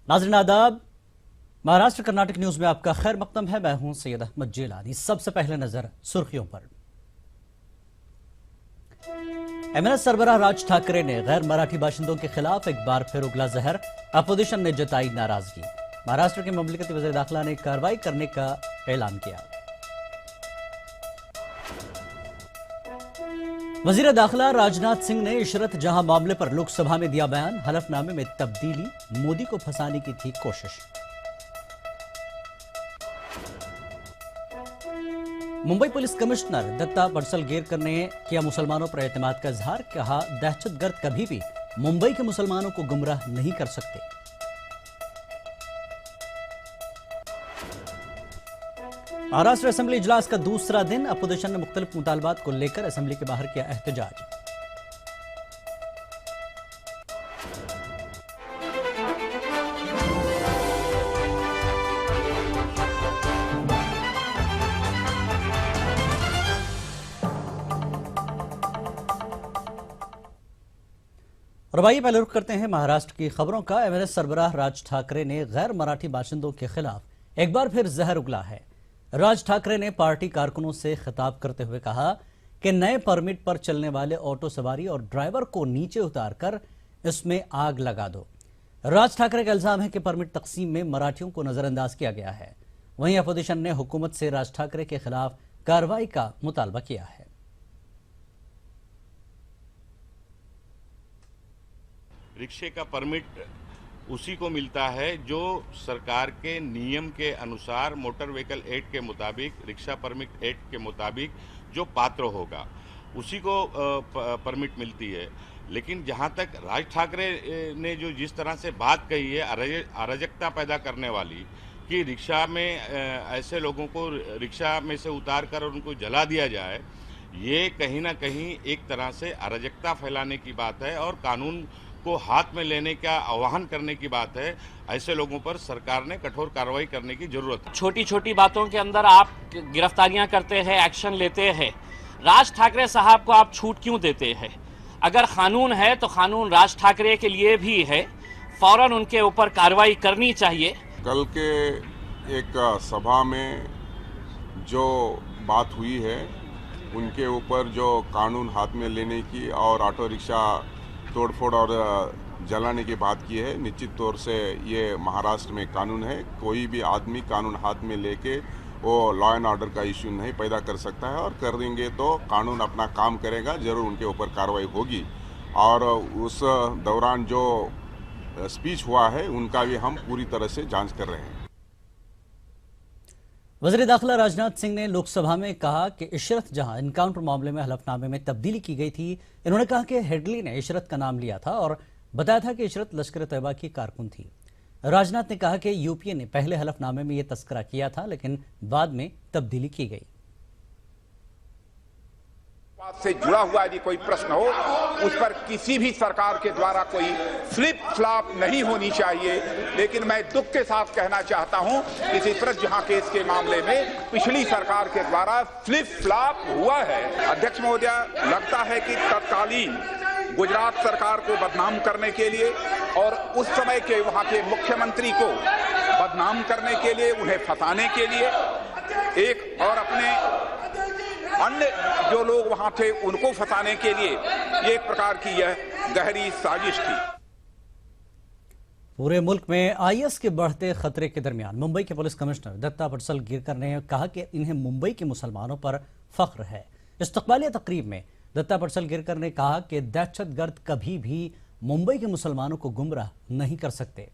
नाज़रीन आदाब, महाराष्ट्र कर्नाटक न्यूज में आपका खैर मकदम है। मैं हूं सैयद अहमद जेलानी। सबसे पहले नजर सुर्खियों पर। एमएनएस सरबराह राज ठाकरे ने गैर मराठी बाशिंदों के खिलाफ एक बार फिर उगला जहर। अपोजिशन ने जताई नाराजगी। महाराष्ट्र के ममलिकती वज़ीर दाखिला ने कार्रवाई करने का ऐलान किया। वजीर दाखिला राजनाथ सिंह ने इशरत जहां मामले पर लोकसभा में दिया बयान। हलफनामे में तब्दीली, मोदी को फंसाने की थी कोशिश। मुंबई पुलिस कमिश्नर दत्ता पडसलगेरकर ने किया मुसलमानों पर एतमाद का इजहार। कहा, दहशतगर्द कभी भी मुंबई के मुसलमानों को गुमराह नहीं कर सकते। महाराष्ट्र असेंबली इजलास का दूसरा दिन। अपोजिशन ने मुख्तलिफ मुतालबात को लेकर असेंबली के बाहर किया एहतजाज। और भाई पहले रुख करते हैं महाराष्ट्र की खबरों का। एमएनएस सरबराह राज ठाकरे ने गैर मराठी बाशिंदों के खिलाफ एक बार फिर जहर उगला है। राज ठाकरे ने पार्टी कारकुनों से खिताब करते हुए कहा कि नए परमिट पर चलने वाले ऑटो सवारी और ड्राइवर को नीचे उतारकर इसमें आग लगा दो। राज ठाकरे का इल्जाम है कि परमिट तकसीम में मराठियों को नजरअंदाज किया गया है। वहीं अपोजिशन ने हुकूमत से राज ठाकरे के खिलाफ कार्रवाई का मुतालबा किया है। रिक्शे का परमिट उसी को मिलता है जो सरकार के नियम के अनुसार मोटर व्हीकल एक्ट के मुताबिक, रिक्शा परमिट एक्ट के मुताबिक जो पात्र होगा उसी को परमिट मिलती है। लेकिन जहां तक राज ठाकरे ने जो जिस तरह से बात कही है अराजकता पैदा करने वाली कि रिक्शा में ऐसे लोगों को रिक्शा में से उतार कर उनको जला दिया जाए, ये कहीं ना कहीं एक तरह से अराजकता फैलाने की बात है और कानून को हाथ में लेने का आह्वान करने की बात है। ऐसे लोगों पर सरकार ने कठोर कार्रवाई करने की जरूरत है। छोटी छोटी बातों के अंदर आप गिरफ्तारियां करते हैं, एक्शन लेते हैं। राज ठाकरे साहब को आप छूट क्यों देते हैं? अगर कानून है तो कानून राज ठाकरे के लिए भी है। फौरन उनके ऊपर कार्रवाई करनी चाहिए। कल के एक सभा में जो बात हुई है उनके ऊपर जो कानून हाथ में लेने की और ऑटो रिक्शा तोड़फोड़ और जलाने की बात की है, निश्चित तौर से ये महाराष्ट्र में कानून है। कोई भी आदमी कानून हाथ में लेके वो लॉ एंड ऑर्डर का इश्यू नहीं पैदा कर सकता है और कर देंगे तो कानून अपना काम करेगा, जरूर उनके ऊपर कार्रवाई होगी। और उस दौरान जो स्पीच हुआ है उनका भी हम पूरी तरह से जांच कर रहे हैं। वज़ीर दाखिला राजनाथ सिंह ने लोकसभा में कहा कि इशरत जहां इनकाउंटर मामले में हलफनामे में तब्दीली की गई थी। इन्होंने कहा कि हेडली ने इशरत का नाम लिया था और बताया था कि इशरत लश्कर तैयबा की कारकुन थी। राजनाथ ने कहा कि यूपीए ने पहले हलफनामे में यह तस्करा किया था लेकिन बाद में तब्दीली की गई। से जुड़ा हुआ यदि कोई प्रश्न हो उस पर किसी भी सरकार के द्वारा कोई फ्लिप फ्लॉप नहीं होनी चाहिए। लेकिन मैं दुख के साथ कहना चाहता हूं कि इशरत जहां केस के मामले में पिछली सरकार के द्वारा फ्लिप फ्लॉप हुआ है। अध्यक्ष महोदय, लगता है कि तत्कालीन गुजरात सरकार को बदनाम करने के लिए और उस समय के वहां के मुख्यमंत्री को बदनाम करने के लिए, उन्हें फंसाने के लिए एक और अपने अन्य जो लोग वहां थे उनको फंसाने के लिए एक प्रकार की यह गहरी साजिश थी। पूरे मुल्क में आईएस के बढ़ते खतरे के दरमियान मुंबई के पुलिस कमिश्नर दत्ता पडसलगेरकर ने कहा कि इन्हें मुंबई के मुसलमानों पर फख्र है। इस्तकबालिया तकरीब में दत्ता पडसलगेरकर ने कहा कि दहशतगर्द कभी भी मुंबई के मुसलमानों को गुमराह नहीं कर सकते।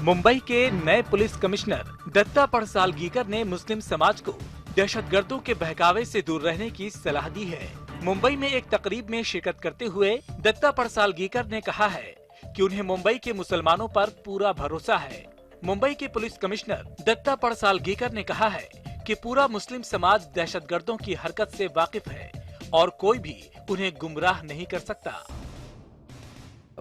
मुंबई के नए पुलिस कमिश्नर दत्ता पडसालगीकर ने मुस्लिम समाज को दहशतगर्दों के बहकावे से दूर रहने की सलाह दी है। मुंबई में एक तकरीब में शिरकत करते हुए दत्ता पडसालगीकर ने कहा है कि उन्हें मुंबई के मुसलमानों पर पूरा भरोसा है। मुंबई के पुलिस कमिश्नर दत्ता पडसालगीकर ने कहा है कि पूरा मुस्लिम समाज दहशतगर्दों की हरकत से वाकिफ है और कोई भी उन्हें गुमराह नहीं कर सकता।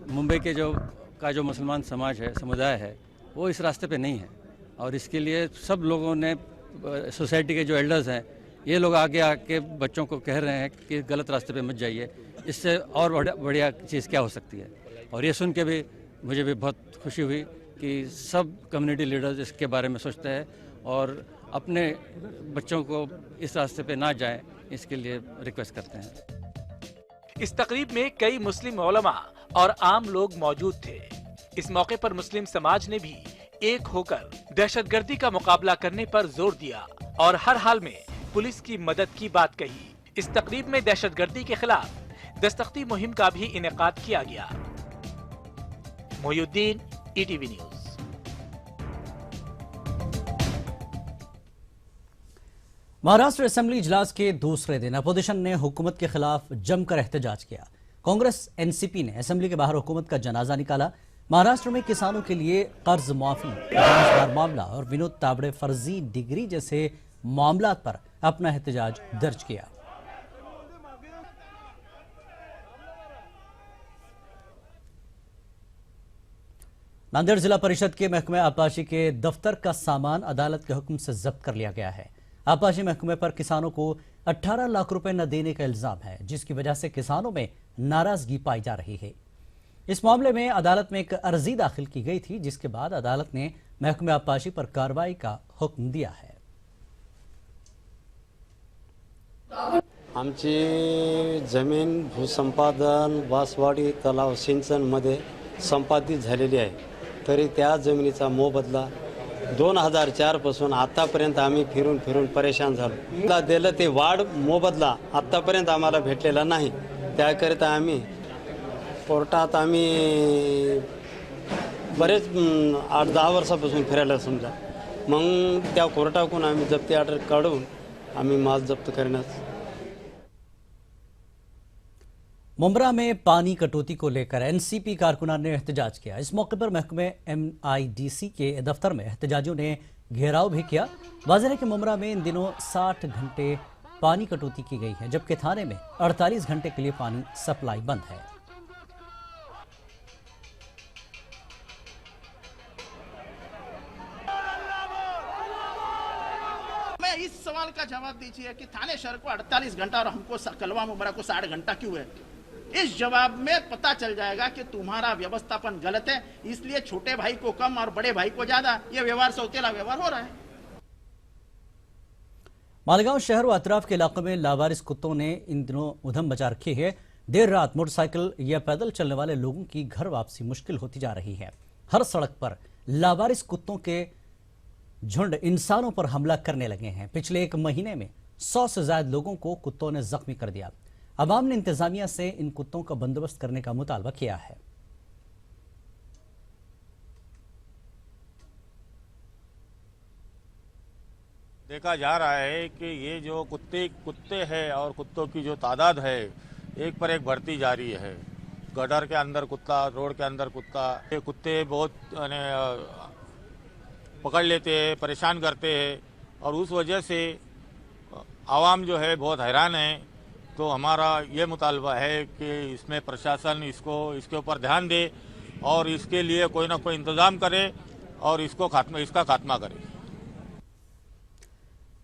मुंबई के जो मुसलमान समाज है, समुदाय है, वो इस रास्ते पे नहीं है और इसके लिए सब लोगों ने, सोसाइटी के जो एल्डर्स हैं, ये लोग आगे आके बच्चों को कह रहे हैं कि गलत रास्ते पे मत जाइए। इससे और बढ़िया चीज़ क्या हो सकती है। और ये सुन के भी मुझे भी बहुत खुशी हुई कि सब कम्युनिटी लीडर्स इसके बारे में सोचते हैं और अपने बच्चों को इस रास्ते पे ना जाए, इसके लिए रिक्वेस्ट करते हैं। इस तकरीब में कई मुस्लिम उलमा और आम लोग मौजूद थे। इस मौके पर मुस्लिम समाज ने भी एक होकर दहशतगर्दी का मुकाबला करने पर जोर दिया और हर हाल में पुलिस की मदद की बात कही। इस तकरीब में दहशतगर्दी के खिलाफ दस्तख्ती मुहिम का भी इनेकाद किया गया। Mohiuddin, ETV news. Maharashtra assembly इजलास के दूसरे दिन अपोजिशन ने हुकूमत के खिलाफ जमकर एहतजाज किया। कांग्रेस एनसीपी ने असेंबली के बाहर हुकूमत का जनाजा निकाला। महाराष्ट्र में किसानों के लिए कर्ज माफी, रोजगार मामला और विनोद तावड़े फर्जी डिग्री जैसे मामलात पर अपना एहतजाज दर्ज किया। नांदेड़ जिला परिषद के महकमे आबपाशी के दफ्तर का सामान अदालत के हुक्म से जब्त कर लिया गया है। आबपाशी महकमे पर किसानों को 18 लाख रुपए न देने का इल्जाम है, जिसकी वजह से किसानों में नाराजगी पाई जा रही है। इस मामले में अदालत में एक अर्जी दाखिल की गई थी, जिसके बाद अदालत ने महकमे आबपाशी पर कार्रवाई का हुक्म दिया है। आमची जमीन भूसंपादन वासवाडी तलाव सिंचन मध्ये संपादित झालेली आहे, तरी त्या जमिनीचा मोबदला 2004 पासून आतापर्यंत आम्ही फिरून फिरून परेशान झालो। दिलं ते वाढ मोबदला आतापर्यंत आम्हाला भेटलेला नाही। त्याकरिता आम्ही कोर्टात आम्ही बरेच 8-10 वर्षापासून फिरायला समजा, मग त्या कोर्टाकडून आम्ही जप्ती ऑर्डर काढून आम्ही माल जप्त करण्यास। मुंब्रा में पानी कटौती को लेकर एनसीपी कारकुनान ने एहतजाज किया। इस मौके पर महकमे एमआईडीसी के दफ्तर में एहतजाजियों ने घेराव भी किया। वाज़ेह है कि मुंब्रा में इन दिनों 60 घंटे पानी कटौती की गई है, जबकि थाने में 48 घंटे के लिए पानी सप्लाई बंद है। मैं इस सवाल का जवाब दीजिए कि थाने शहर को 48 घंटा और हमको कलवा मुंब्रा को 60 घंटा क्यों है? इस जवाब में पता चल जाएगा कि तुम्हारा व्यवस्थापन गलत है, इसलिए छोटे भाई को कम और बड़े भाई को ज्यादा ये व्यवहार सौतेला व्यवहार हो रहा है। मालेगांव शहर व अतराफ के इलाकों में लावारिस कुत्तों ने इन दिनों उधम मचा रखी है। देर रात मोटरसाइकिल या पैदल चलने वाले लोगों की घर वापसी मुश्किल होती जा रही है। हर सड़क पर लावारिस कुत्तों के झुंड इंसानों पर हमला करने लगे हैं। पिछले 1 महीने में 100 से ज्यादा लोगों को कुत्तों ने जख्मी कर दिया। अवाम ने इंतजामिया से इन कुत्तों का बंदोबस्त करने का मुतालबा किया है। देखा जा रहा है कि ये जो कुत्ते हैं और कुत्तों की जो तादाद है एक पर एक बढ़ती जा रही है। गटर के अंदर कुत्ता, रोड के अंदर कुत्ता, ये कुत्ते बहुत पकड़ लेते हैं, परेशान करते हैं और उस वजह से आवाम जो है बहुत हैरान है। तो हमारा ये मुतालबा है कि इसमें प्रशासन इसके ऊपर ध्यान दे और इसके लिए कोई ना कोई इंतजाम करे और इसका खात्मा करे।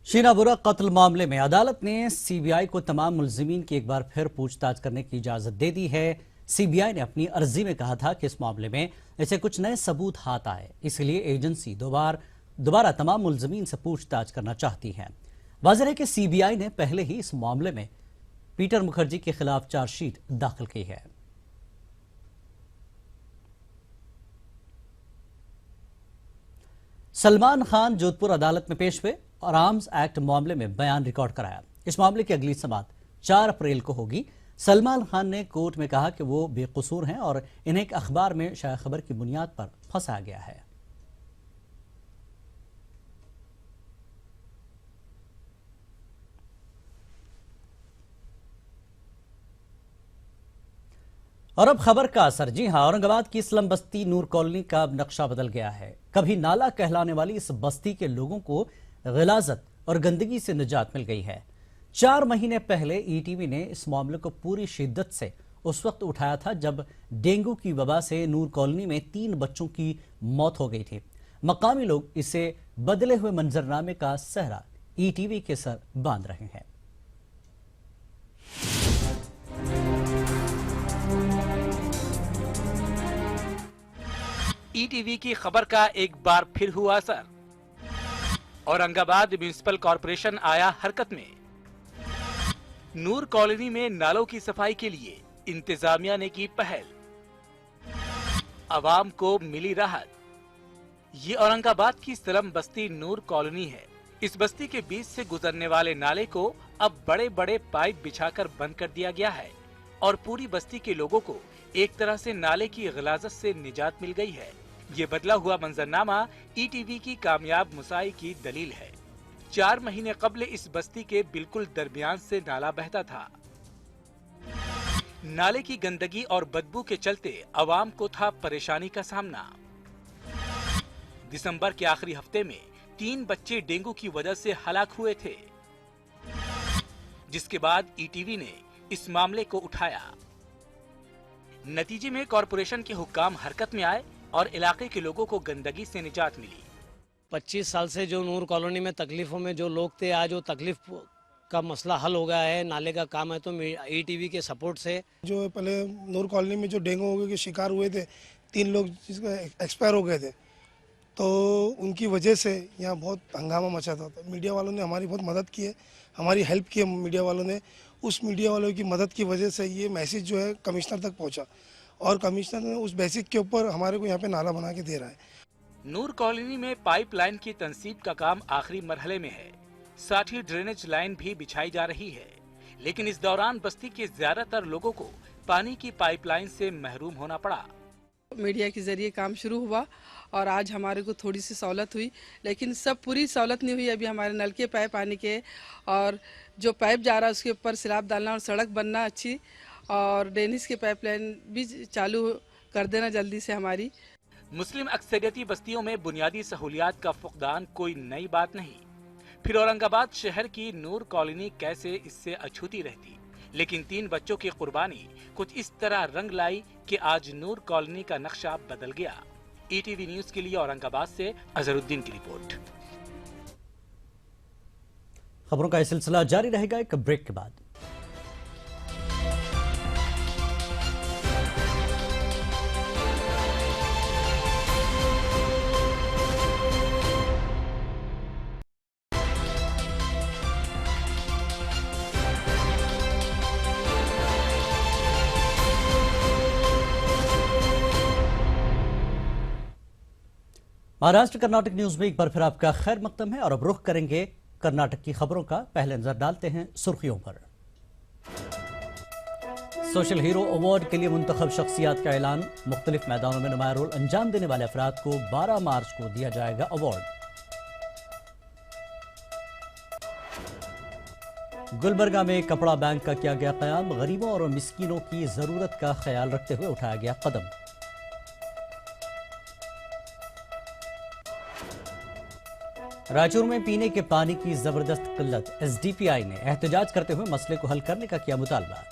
शीना बोरा कत्ल मामले में अदालत ने सीबीआई को तमाम मुलजिमीन की एक बार फिर पूछताछ करने की इजाजत दे दी है। सीबीआई ने अपनी अर्जी में कहा था कि इस मामले में ऐसे कुछ नए सबूत हाथ आए, इसलिए एजेंसी दोबारा तमाम मुलजिमीन से पूछताछ करना चाहती है। वाज़ेह है कि सीबीआई ने पहले ही इस मामले में पीटर मुखर्जी के खिलाफ चार्जशीट दाखिल की है। सलमान खान जोधपुर अदालत में पेश हुए और आर्म्स एक्ट मामले में बयान रिकॉर्ड कराया। इस मामले की अगली समाअत 4 अप्रैल को होगी। सलमान खान ने कोर्ट में कहा कि वो बेकसूर हैं और इन्हें एक अखबार में शाया खबर की बुनियाद पर फंसाया गया है। और अब खबर का असर, जी हां, औरंगाबाद की स्लम बस्ती नूर कॉलोनी का अब नक्शा बदल गया है। कभी नाला कहलाने वाली इस बस्ती के लोगों को गिलाजत और गंदगी से निजात मिल गई है। 4 महीने पहले ईटीवी ने इस मामले को पूरी शिद्दत से उस वक्त उठाया था जब डेंगू की वबा से नूर कॉलोनी में 3 बच्चों की मौत हो गई थी। मकामी लोग इसे बदले हुए मंजरनामे का सहरा ईटीवी के सर बांध रहे हैं। ईटीवी की खबर का एक बार फिर हुआ असर। औरंगाबाद म्युनिसिपल कॉरपोरेशन आया हरकत में। नूर कॉलोनी में नालों की सफाई के लिए इंतजामिया ने की पहल। आवाम को मिली राहत। ये औरंगाबाद की स्लम बस्ती नूर कॉलोनी है। इस बस्ती के बीच से गुजरने वाले नाले को अब बड़े बड़े पाइप बिछाकर बंद कर दिया गया है और पूरी बस्ती के लोगों को एक तरह से नाले की गिलाजत से निजात मिल गई है। ये बदला हुआ मंजरनामा ईटीवी की कामयाब मुसाई की दलील है। 4 महीने कबल इस बस्ती के बिल्कुल दरमियान से नाला बहता था। नाले की गंदगी और बदबू के चलते आवाम को था परेशानी का सामना। दिसंबर के आखिरी हफ्ते में 3 बच्चे डेंगू की वजह से हलाक हुए थे, जिसके बाद ईटीवी ने इस मामले को उठाया। नतीजे में कॉरपोरेशन के हुक्काम हरकत में आए और इलाके के लोगों को गंदगी से निजात मिली। 25 साल से जो नूर कॉलोनी में तकलीफों में जो लोग थे, आज वो तकलीफ का मसला हल हो गया है। नाले का काम है तो ईटीवी के सपोर्ट से जो पहले नूर कॉलोनी में जो डेंगू के शिकार हुए थे, 3 लोग जिसका एक्सपायर हो गए थे, तो उनकी वजह से यहाँ बहुत हंगामा मचा था। तो मीडिया वालों ने हमारी बहुत मदद की है, हमारी हेल्प की है मीडिया वालों ने। उस मीडिया वालों की मदद की वजह से ये मैसेज जो है कमिश्नर तक पहुँचा और कमिश्नर ने उस बेसिक के ऊपर हमारे को यहाँ पे नाला बना के दे रहा है। नूर कॉलोनी में पाइपलाइन की तंसीब का काम आखिरी मरहले में है। साथ ही ड्रेनेज लाइन भी बिछाई जा रही है, लेकिन इस दौरान बस्ती के ज्यादातर लोगों को पानी की पाइपलाइन से महरूम होना पड़ा। मीडिया के जरिए काम शुरू हुआ और आज हमारे को थोड़ी सी सहूलत हुई, लेकिन सब पूरी सहूलत नहीं हुई। अभी हमारे नल के पाइप आने के और जो पाइप जा रहा है उसके ऊपर स्लैब डालना और सड़क बनना अच्छी, और ड्रेनेज की पाइपलाइन भी चालू कर देना जल्दी से हमारी। मुस्लिम अक्सरियती बस्तियों में बुनियादी सहूलियात का फुकदान कोई नई बात नहीं। फिर औरंगाबाद शहर की नूर कॉलोनी कैसे इससे अछूती रहती। लेकिन 3 बच्चों की कुर्बानी कुछ इस तरह रंग लाई कि आज नूर कॉलोनी का नक्शा बदल गया। ईटीवी न्यूज के लिए औरंगाबाद से अजहरुद्दीन की रिपोर्ट। खबरों का यह सिलसिला जारी रहेगा एक ब्रेक के बाद। महाराष्ट्र कर्नाटक न्यूज में एक बार फिर आपका खैर मकदम है और अब रुख करेंगे कर्नाटक की खबरों का। पहले नजर डालते हैं सुर्खियों पर। सोशल हीरो अवार्ड के लिए मुंतखब शख्सियात का ऐलान। मुख्तलिफ मैदानों में नुमाया रोल अंजाम देने वाले अफराद को 12 मार्च को दिया जाएगा अवार्ड। गुलबर्गा में कपड़ा बैंक का किया गया क़याम। गरीबों और मिस्कीनों की जरूरत का ख्याल रखते हुए उठाया गया कदम। रायचूर में पीने के पानी की जबरदस्त किल्लत। एसडीपीआई ने एहतजाज करते हुए मसले को हल करने का किया मुतालबा।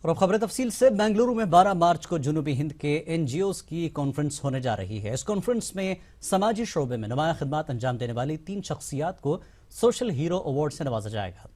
और अब खबरें तफसील से। बेंगलुरु में 12 मार्च को जुनूबी हिंद के एनजीओज की कॉन्फ्रेंस होने जा रही है। इस कॉन्फ्रेंस में समाजी शोबे में नुमाया खिदमत अंजाम देने वाली 3 शख्सियात को सोशल हीरो अवार्ड से नवाजा जाएगा।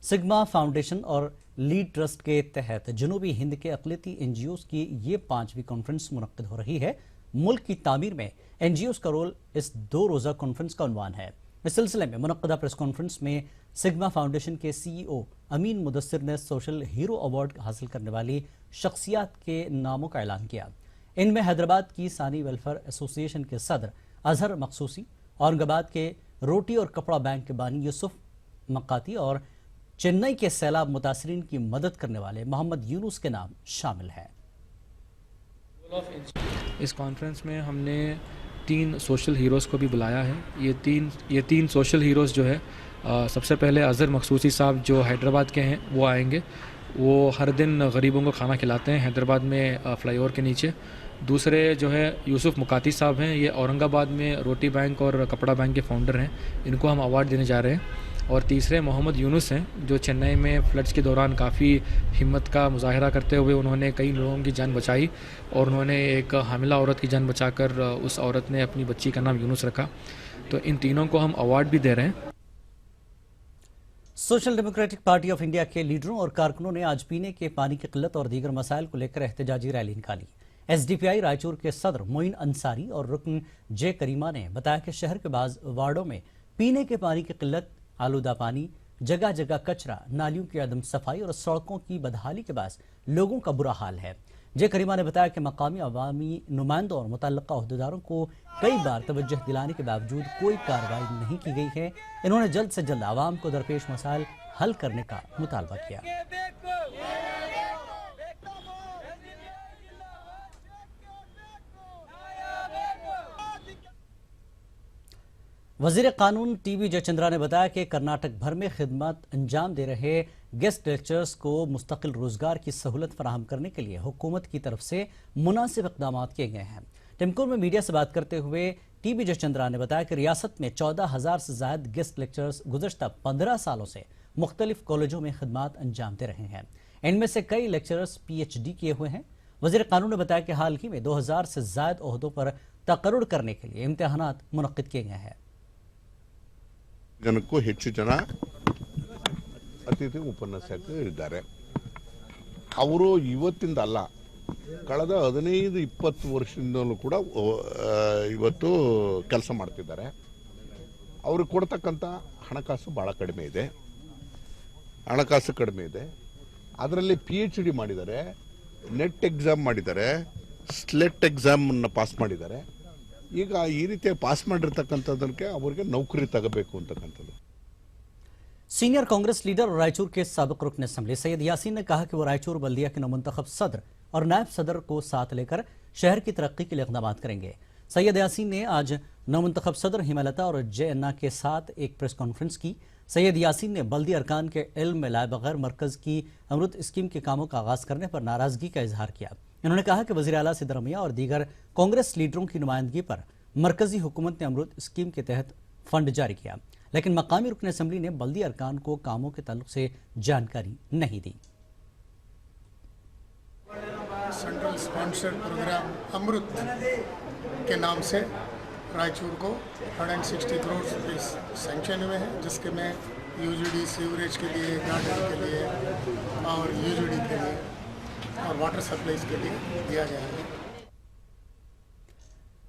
सिग्मा फाउंडेशन और लीड ट्रस्ट के तहत जुनूबी हिंद के अक़लियती एनजीओज की ये 5वीं कॉन्फ्रेंस मुनक्किद हो रही है। मुल्क की तामीर में एनजीओज का रोल इस 2 रोज़ा कॉन्फ्रेंस का उन्वान है। इस सिलसिले में मुनक्किदा प्रेस कॉन्फ्रेंस में सिग्मा फाउंडेशन के सीईओ अमीन मुदस्सिर ने सोशल हीरो अवार्ड हासिल करने वाली शख्सियात के नामों का ऐलान किया। इनमें हैदराबाद की सानी वेलफेयर एसोसिएशन के सदर अजहर मखसूसी, औरंगाबाद के रोटी और कपड़ा बैंक के बानी यूसुफ मक्काती और चेन्नई के सैलाब मुतासरीन की मदद करने वाले मोहम्मद यूनुस के नाम शामिल हैं। इस कॉन्फ्रेंस में हमने 3 सोशल हीरोज़ को भी बुलाया है। ये तीन सोशल हीरोज़ जो है, सबसे पहले अज़हर मखसूसी साहब जो हैदराबाद के हैं वो आएंगे। वो हर दिन गरीबों को खाना खिलाते हैं हैदराबाद में फ्लाईओवर के नीचे। दूसरे जो है यूसुफ मुकाती साहब हैं, ये औरंगाबाद में रोटी बैंक और कपड़ा बैंक के फाउंडर हैं। इनको हम अवार्ड देने जा रहे हैं। और तीसरे मोहम्मद यूनुस हैं, जो चेन्नई में फ्लड्स के दौरान काफ़ी हिम्मत का मुजाहिरा करते हुए उन्होंने कई लोगों की जान बचाई और उन्होंने एक हामिला औरत की जान बचाकर उस औरत ने अपनी बच्ची का नाम यूनुस रखा। तो इन तीनों को हम अवार्ड भी दे रहे हैं। Social democratic party of India के लीडरों और कारकुनों ने आज पीने के पानी की किल्लत और दीगर मसाइल को लेकर एहतजाजी रैली निकाली। एसडीपीआई रायचूर के सदर मोइन अंसारी और रुकन जे करीमा ने बताया कि शहर के बाज़ वार्डों में पीने के पानी की किल्लत, आलूदा पानी, जगह जगह कचरा, नालियों की अदम सफाई और सड़कों की बदहाली के बाद लोगों का बुरा हाल है। जे करीमा ने बताया कि मकामी अवामी नुमाइंदों और मुतल्लिका अहदेदारों को कई बार तवज्जो दिलाने के बावजूद कोई कार्रवाई नहीं की गई है। इन्होंने जल्द से जल्द आवाम को दरपेश मसाइल हल करने का मुतालबा किया। वजीर कानून टीबी जयचंद्रा ने बताया कि कर्नाटक भर में खिदमत अंजाम दे रहे गेस्ट लेक्चरर्स को मुस्तकिल रोजगार की सहूलत फराहम करने के लिए हुकूमत की तरफ से मुनासिब इक़दाम किए गए हैं। टिमकुर में मीडिया से बात करते हुए टीबी जयचंद्रा ने बताया कि रियासत में 14,000 से ज्यादा गेस्ट लेक्चरर्स गुज़श्ता 15 सालों से मुख्तलिफ कॉलेजों में खिदमत अंजाम दे रहे हैं। इनमें से कई लेक्चरर्स PhD किए हुए हैं। वजीर कानून ने बताया कि हाल ही में 2000 से ज्यादा ओहदों पर तकर्रुर करने के लिए इम्तिहानात मुनक्किद किए गए हैं। ಜನಕ್ಕೂ ಹೆಚ್ಚು ಜನ ಅತಿಥಿ ಉಪನ್ಯಾಸಕರು ಇದ್ದಾರೆ. ಅವರು ಇವತ್ತಿಂದ ಅಲ್ಲ, ಕಳೆದ 15-20 ವರ್ಷದಿಂದಲೂ ಕೂಡ ಇವತ್ತು ಕೆಲಸ ಮಾಡ್ತಿದ್ದಾರೆ. ಅವ್ರಿಗೆ ಕೊಡ್ತಕ್ಕಂಥ ಹಣಕಾಸು ಭಾಳ ಕಡಿಮೆ ಇದೆ. ಅದರಲ್ಲಿ PhD ಮಾಡಿದ್ದಾರೆ, ನೆಟ್ ಎಕ್ಸಾಮ್ ಮಾಡಿದ್ದಾರೆ, ಸ್ಲೆಟ್ ಎಕ್ಸಾಮನ್ನು ಪಾಸ್ ಮಾಡಿದ್ದಾರೆ. ಈಗ ಈ ರೀತಿ ಪಾಸ್ ಮಾಡಿರ್ತಕ್ಕಂಥದ್ದಕ್ಕೆ ಅವರಿಗೆ ನೌಕರಿ ತಗಬೇಕು ಅಂತಕ್ಕಂಥದ್ದು। सीनियर कांग्रेस लीडर और रायचूर के साबिक रुकन असम्बली सैयद यासीन ने कहा कि वो रायचूर बल्दिया के नवमुंतखब सदर और नायब सदर को साथ लेकर शहर की तरक्की के लिए इक़दाम करेंगे। सैयद यासीन ने आज नवमुंतखब सदर हिमालता और JNA के साथ एक प्रेस कॉन्फ्रेंस की। सैयद यासीन ने बल्दी अरकान के इल्म में लाए बगैर मरकज़ की अमृत स्कीम के कामों का आगाज़ करने पर नाराज़गी का इजहार किया। उन्होंने कहा कि वज़ीर आला सिद्धरमैया और दीगर कांग्रेस लीडरों की नुमाइंदगी पर मरकजी हुकूमत ने अमृत स्कीम के तहत फंड जारी किया, लेकिन मकामी रुकन असम्बली ने बल्दी अरकान को कामों के ताल्लुक से जानकारी नहीं दी। सेंट्रल स्पॉन्सर्ड प्रोग्राम अमृत के नाम से रायचूर को 160 करोड़ रुपये सैंक्शन हुए हैं, जिसके में UGD सीवरेज के लिए, गार्डन के लिए और UGD के लिए और वाटर सप्लाईज के लिए दिया जाएगा।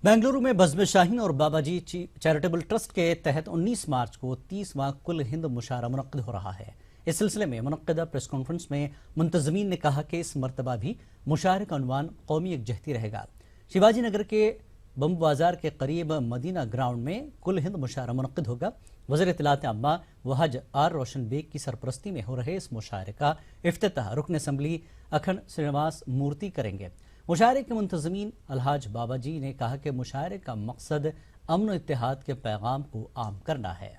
बेंगलुरु में बज़्म शाहीन और बाबाजी चैरिटेबल ट्रस्ट के तहत 19 मार्च को 30वां कुल हिंद मुशायरा मुनक्किद हो रहा है। इस सिलसिले में मुनक्किदा प्रेस कॉन्फ्रेंस में मुंतज़मीन ने कहा कि इस मरतबा भी मुशायरे का उन्वान कौमी यकजहती रहेगा। शिवाजी नगर के बम बाजार के करीब मदीना ग्राउंड में कुल हिंद मुशायरा मुनक्किद होगा। वज़ीर इत्तलात अम्मा वहज R रोशन बेग की सरपरस्ती में हो रहे इस मुशायरे का इफ्तिताह रुकन असम्बली अखंड श्रीनिवास मूर्ति करेंगे। मुशायरे के मुंतज़मीन अलहाज बाबाजी ने कहा कि मुशायरे का मकसद अमन और इत्तेहाद के पैगाम को आम करना है।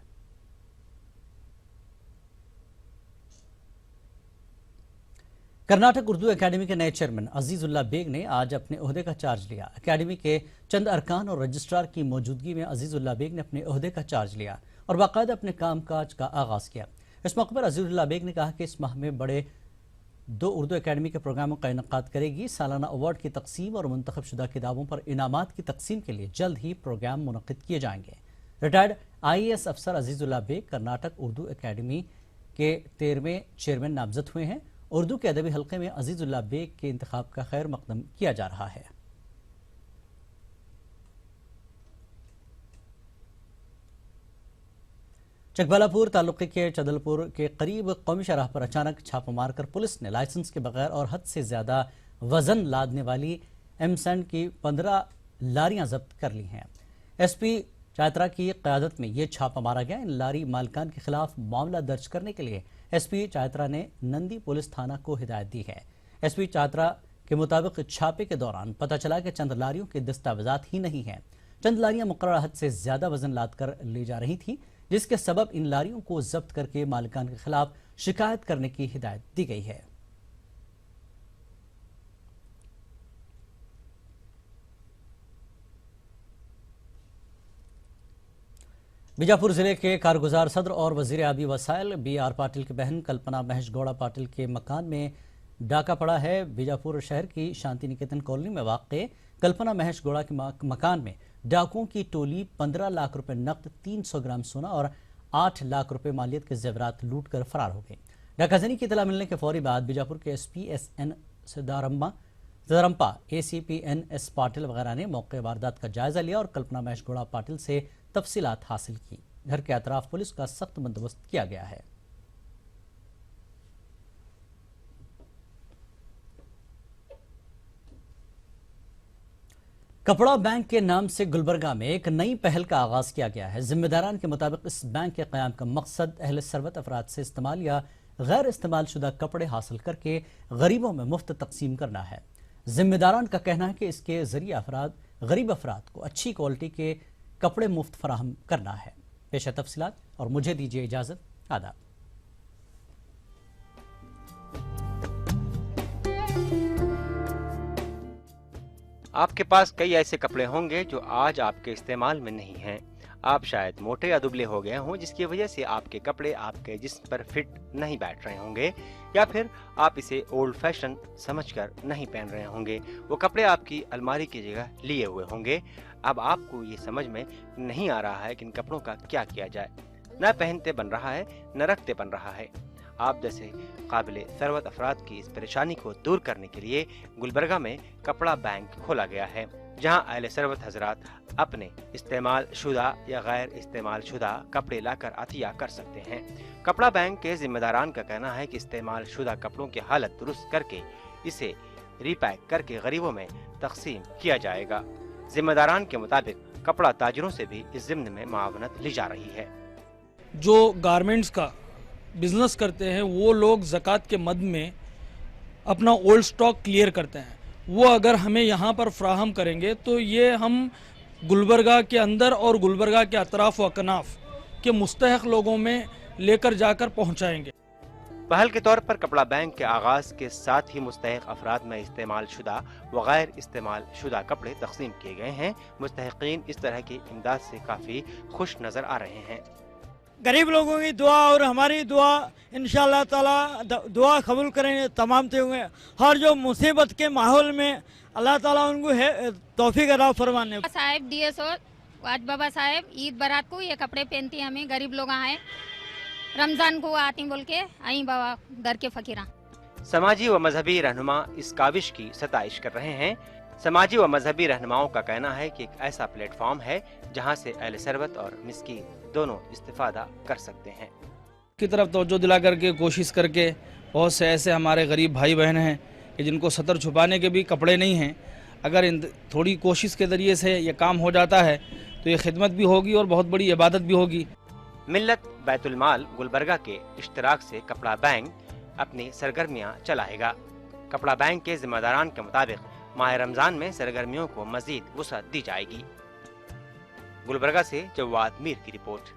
कर्नाटक उर्दू एकेडमी के नए चेयरमैन अजीजुल्लाह बेग ने आज अपने ओहदे का चार्ज लिया। एकेडमी के चंद अरकान और रजिस्ट्रार की मौजूदगी में अजीजुल्लाह बेग ने अपने ओहदे का चार्ज लिया और बाकायदा अपने कामकाज का आगाज किया। इस मौके पर अजीजुल्लाह बेग ने कहा कि इस माह में बड़े 2 उर्दू एकेडमी के प्रोग्रामों का इनकाद करेगी। सालाना अवार्ड की तकसीम और मुंतखब शुदा किताबों पर इनामात की तकसीम के लिए जल्द ही प्रोग्राम मुनक्किद किए जाएंगे। रिटायर्ड IAS अफसर अजीजुल्लाह बेग कर्नाटक उर्दू एकेडमी के 13वें चेयरमैन नामजद हुए हैं। उर्दू के अदबी हल्के में अजीजुल्लाह बेग के इंतखाब का खैर मकदम किया जा रहा है। चकबालापुर तालुके के चदलपुर के करीब कौमी शराह पर अचानक छापा मारकर पुलिस ने लाइसेंस के बगैर और हद से ज्यादा वजन लादने वाली एमसैंड की 15 लारियां जब्त कर ली हैं। SP चात्रा की क़यादत में ये छापा मारा गया। इन लारी मालिकान के खिलाफ मामला दर्ज करने के लिए SP चात्रा ने नंदी पुलिस थाना को हिदायत दी है। SP चात्रा के मुताबिक छापे के दौरान पता चला कि चंद लारियों के दस्तावेजात ही नहीं हैं। चंद लारियां मुकर्रर हद से ज्यादा वजन लाद कर ले जा रही थी, जिसके सबब इन लारियों को जब्त करके मालिकान के खिलाफ शिकायत करने की हिदायत दी गई है। बीजापुर जिले के कारगुजार सदर और वजीर आबी वसाइल BR पाटिल की बहन कल्पना महेश गौड़ा पाटिल के मकान में डाका पड़ा है। बीजापुर शहर की शांति निकेतन कॉलोनी में वाक़ कल्पना महेश गौड़ा के मकान में डाकुओं की टोली 15 लाख रुपए नकद, 300 ग्राम सोना और 8 लाख रुपए मालियत के जेवरात लूट कर फरार हो गए। डाकाजनी की इतला मिलने के फौरी बाद बीजापुर के SP SN सिदारंपा ACP NS Patil वगैरह ने मौके वारदात का जायजा लिया और कल्पना महेश गौड़ा पाटिल से तफसीलात हासिल की। घर के अतराफ पुलिस का सख्त बंदोबस्त किया गया है। कपड़ा बैंक के नाम से गुलबर्गा में एक नई पहल का आगाज किया गया है। जिम्मेदारान के मुताबिक इस बैंक के क़याम का मकसद अहले सरवत अफराद से इस्तेमाल या गैर इस्तेमाल शुदा कपड़े हासिल करके गरीबों में मुफ्त तकसीम करना है। जिम्मेदारान का कहना है कि इसके जरिए गरीब अफराद को अच्छी क्वालिटी के कपड़े मुफ्त फराहम करना है। पेशा तफसीलात और मुझे दीजिए इजाजत। आदाब। आपके पास कई ऐसे कपड़े होंगे जो आज आपके इस्तेमाल में नहीं हैं। आप शायद मोटे या दुबले हो गए हों, जिसकी वजह से आपके कपड़े आपके जिस्म पर फिट नहीं बैठ रहे होंगे, या फिर आप इसे ओल्ड फैशन समझकर नहीं पहन रहे होंगे। वो कपड़े आपकी अलमारी की जगह लिए हुए होंगे। अब आपको ये समझ में नहीं आ रहा है कि इन कपड़ों का क्या किया जाए। न पहनते बन रहा है, न रखते बन रहा है। आप जैसे काबिले सरवत अफराद की इस परेशानी को दूर करने के लिए गुलबर्गा में कपड़ा बैंक खोला गया है, जहां अहले सरवत हजरात अपने इस्तेमाल शुदा या गैर इस्तेमाल शुदा कपड़े लाकर अतिया कर सकते हैं। कपड़ा बैंक के जिम्मेदारान का कहना है कि इस्तेमाल शुदा कपड़ों की हालत दुरुस्त करके इसे रीपैक करके गरीबों में तकसीम किया जाएगा। जिम्मेदारान के मुताबिक कपड़ा ताजरों से भी इस ज़िम्न में मुआवनत ली जा रही है। जो गारमेंट्स का बिजनेस करते हैं वो लोग ज़कात के मद में अपना ओल्ड स्टॉक क्लियर करते हैं। वो अगर हमें यहाँ पर फ्राहम करेंगे तो ये हम गुलबर्गा के अंदर और गुलबर्गा के अतराफ व अकनाफ के मुस्तहक लोगों में लेकर जाकर पहुँचाएंगे। पहल के तौर पर कपड़ा बैंक के आगाज के साथ ही मुस्तहक अफराद में इस्तेमाल शुदा व गैर इस्तेमाल शुदा कपड़े तकसीम किए गए हैं। मुस्तहकीन इस तरह की इमदाद से काफ़ी खुश नज़र आ रहे हैं। गरीब लोगों की दुआ और हमारी दुआ इंशाअल्लाह ताला दुआ कबूल करेंगे तमाम थे हुए। हर जो मुसीबत के माहौल में अल्लाह ताला उनको तौफीक अता फरमाने। साहब DSO आज बाबा साहब ईद बारात को ये कपड़े पहनती हैं, हमें गरीब लोग आए रमजान को आती बोल के आई बाबा दर के फकीरा। समाजी व मजहबी रहनुमा इस काविश की सताइश कर रहे हैं। समाजी व मजहबी रहनुमाओं का कहना है कि एक ऐसा प्लेटफॉर्म है जहां से अहले सरवत और मिस्कीन दोनों इस्तिफादा कर सकते हैं। की तरफ तवज्जो दिला करके कोशिश करके बहुत से ऐसे हमारे गरीब भाई बहन हैं कि जिनको सतर छुपाने के भी कपड़े नहीं हैं। अगर इन थोड़ी कोशिश के ज़रिए से ये काम हो जाता है तो ये खिदमत भी होगी और बहुत बड़ी इबादत भी होगी। मिल्लत बैतुल माल गुलबर्गा के इश्तराक से कपड़ा बैंक अपनी सरगर्मियां चलाएगा। कपड़ा बैंक के जिम्मेदारान के मुताबिक माह रमजान में सरगर्मियों को मजीद वुसअत दी जाएगी। गुलबर्गा से जवाद मीर की रिपोर्ट।